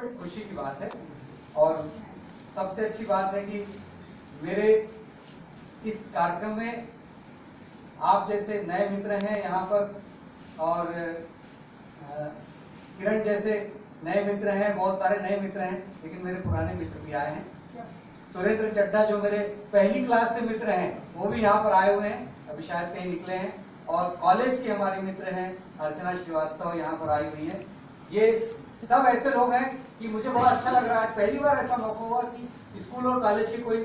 बड़ी खुशी की बात है। और सबसे अच्छी बात है कि मेरे इस कार्यक्रम में आप जैसे नए मित्र हैं यहाँ पर, और किरण जैसे नए मित्र हैं, बहुत सारे नए मित्र हैं, लेकिन मेरे पुराने मित्र भी आए हैं। सुरेंद्र चड्ढा जो मेरे पहली क्लास से मित्र हैं वो भी यहाँ पर आए हुए हैं, अभी शायद कहीं निकले हैं। और कॉलेज के हमारे मित्र हैं, अर्चना श्रीवास्तव यहाँ पर आई हुई है। ये सब ऐसे लोग हैं कि मुझे बड़ा अच्छा लग रहा है। पहली बार ऐसा मौका हुआ कि स्कूल और कॉलेज के कोई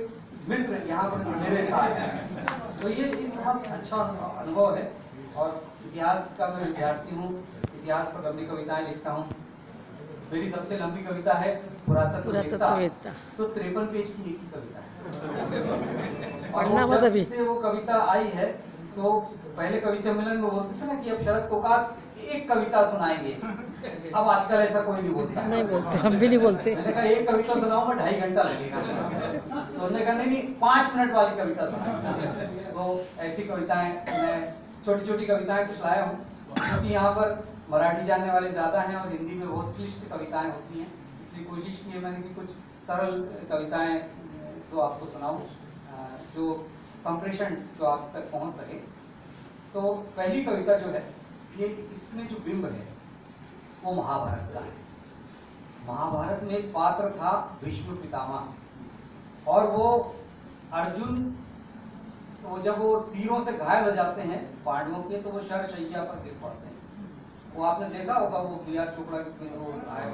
मित्र यहाँ पर मेरे साथ हैं, तो ये बहुत अच्छा अनुभव है। और इतिहास का मैं विद्यार्थी हूँ, इतिहास पर लंबी कविताएं लिखता हूँ। मेरी सबसे लंबी कविता है पुरातत्ववेत्ता, तो 53 पेज की एक ही कविता है। और जब से वो कविता आई है तो पहले कवि सम्मेलन में बोलते थे ना कि अब शरद कोकास एक कविता सुनाएंगे, अब आजकल ऐसा कोई नहीं बोलता। नहीं बोलते, हम भी नहीं बोलते। मैंने कहा एक कविता सुनाऊं मैं 2.5 घंटा लगेगा, तो उन्होंने कहा नहीं 5 मिनट वाली कविता सुनाएंगे। तो ऐसी कविताएं, मैं छोटी छोटी कविताएं कुछ लाया हूँ, क्योंकि यहाँ पर मराठी जानने वाले ज्यादा हैं और हिंदी में बहुत क्लिष्ट कविताएं होती हैं, इसलिए कोशिश की है मैंने कि कुछ सरल कविताएं तो आपको सुनाऊं, जो संप्रेषण जो आप तक पहुंच सके। तो पहली कविता जो है, ये इसमें जो बिंब है वो महाभारत का है। महाभारत में एक पात्र था भीष्म पितामह, और वो अर्जुन, तो जब वो तीरों से घायल हो जाते हैं पांडवों के, तो वो शरशैया पर गिर पड़ते हैं। वो आपने देखा होगा, वो बी.आर. चोपड़ा के वो आया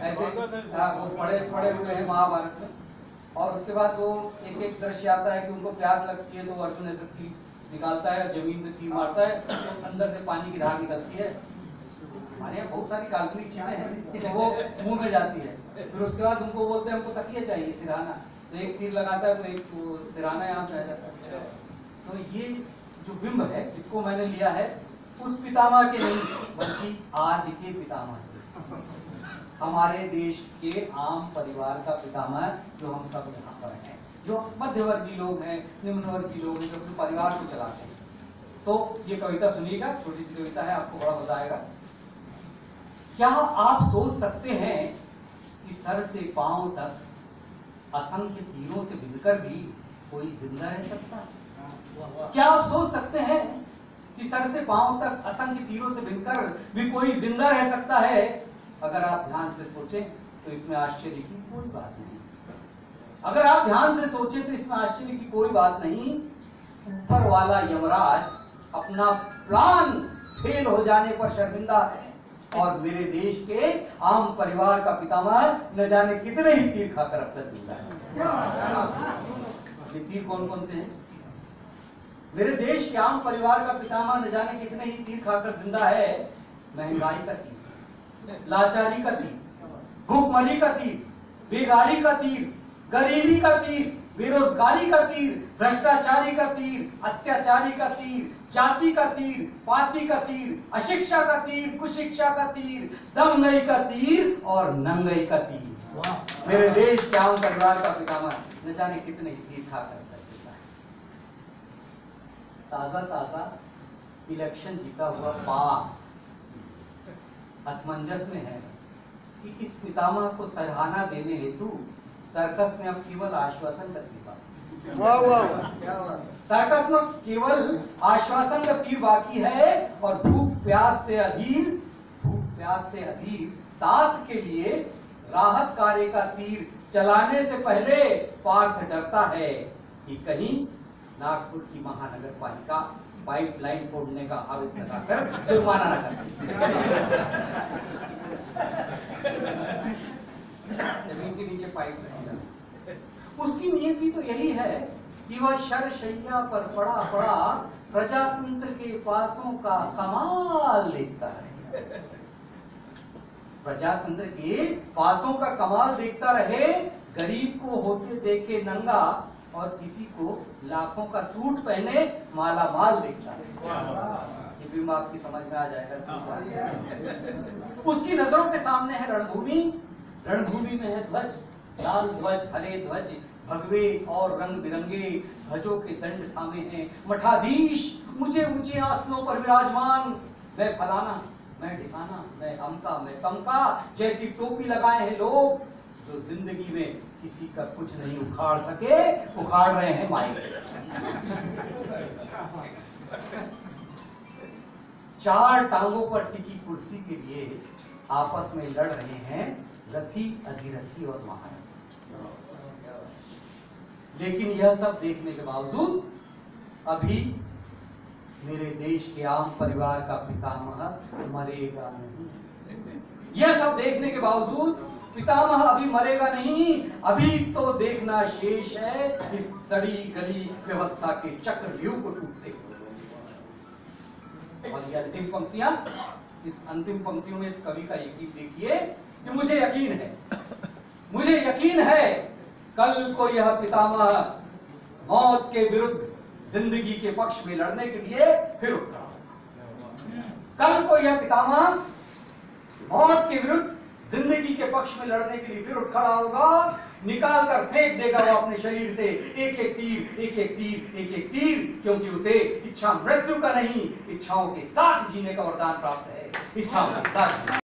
ऐसे वो पड़े हुए हैं महाभारत में। और उसके बाद वो एक दृश्य आता है कि उनको प्यास लगती है, तो अर्जुन ऐसे तीर निकालता है, जमीन में तीर मारता है, तो अंदर से पानी की धार निकलती है। हमारे यहाँ बहुत सारी काल्पनिक चीजें हैं, तो वो मुंह में जाती है। फिर उसके बाद उनको बोलते हैं हमको तकिया चाहिए, सिरहाना, तो एक तीर लगाता है तो एक सिरहाना यहाँ पे आ जाता है। तो ये जो बिंब है, इसको मैंने लिया है उस पितामह के नहीं, बल्कि आज के पितामह के, हमारे देश के आम परिवार का पितामह, जो हम सब यहाँ पर हैं, जो मध्यवर्गीय लोग हैं, निम्नवर्गीय लोग हैं, जो अपने परिवार को चलाते हैं। तो ये कविता सुनिएगा, छोटी सी कविता है, आपको बड़ा मजा आएगा। क्या आप सोच सकते हैं कि सर से पांव तक असंख्य तीरों से बिनकर भी कोई जिंदा रह सकता है? क्या आप सोच सकते हैं कि सर से पांव तक असंख्य तीरों से बिनकर भी कोई जिंदा रह सकता है? अगर आप ध्यान से सोचें तो इसमें आश्चर्य की कोई बात नहीं। अगर आप ध्यान से सोचें तो इसमें आश्चर्य की कोई बात नहीं। ऊपर वाला यमराज अपना प्लान फेल हो जाने पर शर्मिंदा है, और मेरे देश के आम परिवार का पितामह न जाने कितने ही तीर खाकर अब तक जिंदा है। ये तीर कौन कौन से हैं? मेरे देश के आम परिवार का पितामह न जाने कितने ही तीर खाकर जिंदा है। महंगाई का तीर, लाचारी का तीर, भूखमरी का तीर, बेगारी का तीर, गरीबी का तीर, बेरोजगारी का तीर, भ्रष्टाचारी का तीर, अत्याचारी का तीर, जाति का तीर, पाति का तीर, अशिक्षा का तीर, कुशिक्षा का तीर, दंगई का तीर और नंगई का तीर। मेरे देश के आम परिवार का पितामह न जाने कितने ही तीर खाकर जिंदा है। ताजा ताजा इलेक्शन जीता हुआ पाक असमंजस में है कि इस पितामह को सराहना देने हेतु तर्कस में अब केवल आश्वासन का तीर बाकी, तर्कस में केवल आश्वासन का तीर बाकी है, और भूख प्यास से अधीर तात के लिए राहत कार्य का तीर चलाने से पहले पार्थ डरता है कि कहीं नागपुर की महानगर पालिका पाइपलाइन तोड़ने का आरोप लगाकर जुर्माना न कर। जमीन के नीचे पाइप नहीं, उसकी नियति तो यही है कि वह शरशैया पर पड़ा पड़ा प्रजातंत्र के पासों का कमाल देखता है। प्रजातंत्र के पासों का कमाल देखता रहे, गरीब को होते देखे नंगा और किसी को लाखों का सूट पहने माला माल देखता है। ये भी आपकी समझ में आ जाएगा। उसकी नजरों के सामने है रणभूमि, रणभूमि में है ध्वज, लाल ध्वज, हरे ध्वज, भगवे और रंग बिरंगे ध्वजों के दंड थामे हैं मठाधीश, ऊंचे ऊंचे आसनों पर विराजमान। मैं फलाना, मैं ढिकाना, मैं अमका, मैं तमका जैसी टोपी लगाए हैं लोग जो जिंदगी में किसी का कुछ नहीं उखाड़ सके, उखाड़ रहे हैं माइक। 4 टांगों पर टिकी कुर्सी के लिए आपस में लड़ रहे हैं रथी, अधिरथी और महारथी। लेकिन यह सब देखने के बावजूद अभी मेरे देश के आम परिवार का पितामह मरेगा नहीं। यह सब देखने के बावजूद पितामह अभी मरेगा नहीं, अभी तो देखना शेष है इस सड़ी गली व्यवस्था के चक्रव्यूह को टूटते हुए। और ये अंतिम पंक्तियां, इस अंतिम पंक्तियों में इस कवि का एक गीत देखिए कि मुझे यकीन है कल को यह पितामह मौत के विरुद्ध जिंदगी के पक्ष में लड़ने के लिए फिर उठा। कल को यह पितामह मौत के विरुद्ध जिंदगी के पक्ष में लड़ने के लिए फिर उठ खड़ा होगा, निकाल कर फेंक देगा वो अपने शरीर से एक एक तीर, क्योंकि उसे इच्छा मृत्यु का नहीं, इच्छाओं के साथ जीने का वरदान प्राप्त है। इच्छाओं के साथ